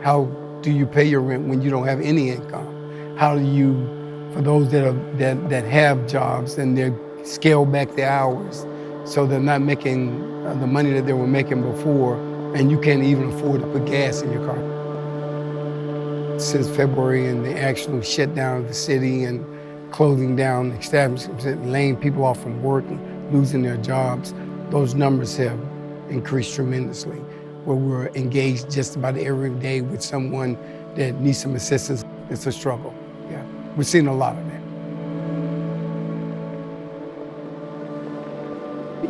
How do you pay your rent when you don't have any income? How do you, for those that have jobs and they scale back the hours so they're not making the money that they were making before, and you can't even afford to put gas in your car. Since February and the actual shutdown of the city and closing down establishments, laying people off from work and losing their jobs, those numbers have increased tremendously, where we're engaged just about every day with someone that needs some assistance. It's a struggle. Yeah, we're seeing a lot of that.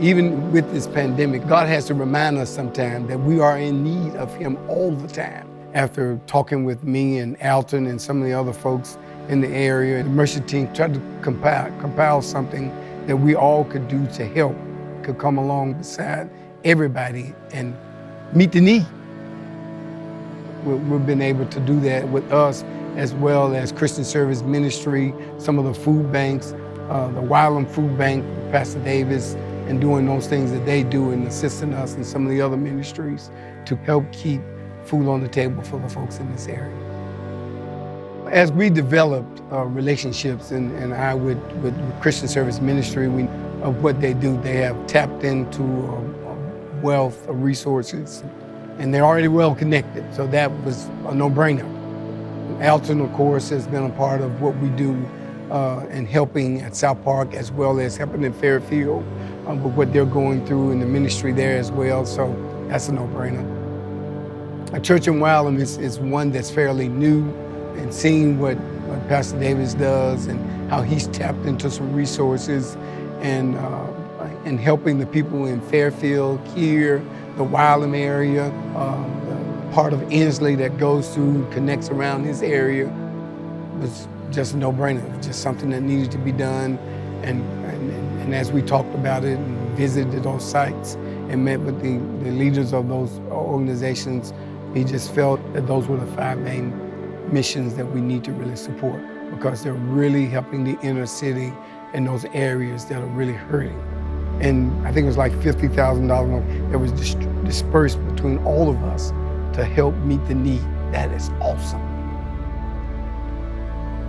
Even with this pandemic, God has to remind us sometimes that we are in need of Him all the time. After talking with me and Alton and some of the other folks in the area, the Mercy team tried to compile something that we all could do to help, could come along beside everybody and meet the need. We've been able to do that with us, as well as Christian Service Ministry, some of the food banks, the Wylam Food Bank, Pastor Davis, and doing those things that they do and assisting us and some of the other ministries to help keep food on the table for the folks in this area. As we developed relationships and I with Christian Service Ministry, of what they do, they have tapped into a wealth of resources and they're already well connected, so that was a no-brainer. Alton, of course, has been a part of what we do in helping at South Park, as well as helping in Fairfield with what they're going through in the ministry there as well, so that's a no-brainer. A church in Wylam is one that's fairly new, and seeing what Pastor Davis does and how he's tapped into some resources and helping the people in Fairfield, here, the Wylam area, the part of Inslee that goes through, connects around his area, was just a no-brainer, just something that needed to be done. And as we talked about it and visited those sites and met with the leaders of those organizations, he just felt that those were the 5 main missions that we need to really support, because they're really helping the inner city in those areas that are really hurting. And I think it was like $50,000 that was dispersed between all of us to help meet the need. That is awesome.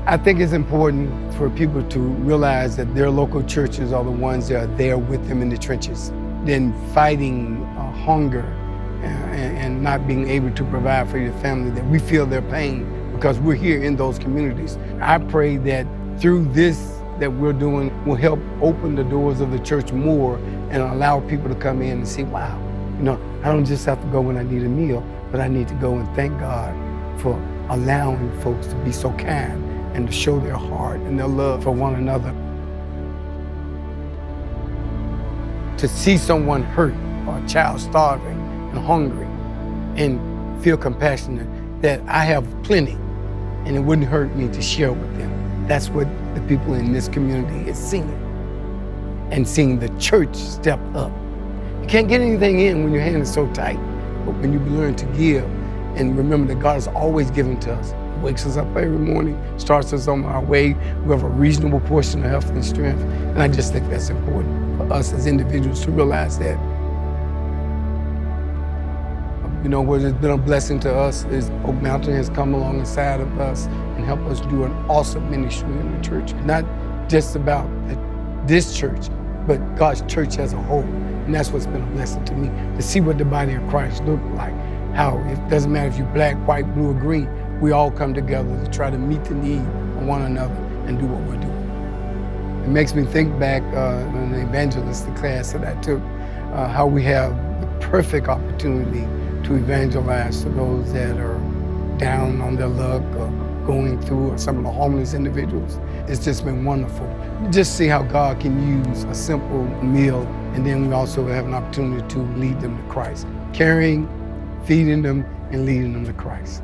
I think it's important for people to realize that their local churches are the ones that are there with them in the trenches, then fighting hunger and not being able to provide for your family, that we feel their pain because we're here in those communities. I pray that through this that we're doing will help open the doors of the church more and allow people to come in and see, wow, I don't just have to go when I need a meal, but I need to go and thank God for allowing folks to be so kind and to show their heart and their love for one another. To see someone hurt or a child starving and hungry and feel compassionate that I have plenty and it wouldn't hurt me to share with them. That's what the people in this community is seeing, and seeing the church step up. You can't get anything in when your hand is so tight, but when you learn to give and remember that God has always given to us, wakes us up every morning, starts us on our way, we have a reasonable portion of health and strength, and I just think that's important for us as individuals to realize that. What has been a blessing to us is Oak Mountain has come alongside of us and helped us do an awesome ministry in the church. Not just about this church, but God's church as a whole. And that's what's been a blessing to me, to see what the body of Christ look like. How it doesn't matter if you're black, white, blue, or green, we all come together to try to meet the need of one another and do what we're doing. It makes me think back in the evangelistic class that I took, how we have the perfect opportunity to evangelize to those that are down on their luck or going through, or some of the homeless individuals. It's just been wonderful. Just see how God can use a simple meal, and then we also have an opportunity to lead them to Christ. Caring, feeding them, and leading them to Christ.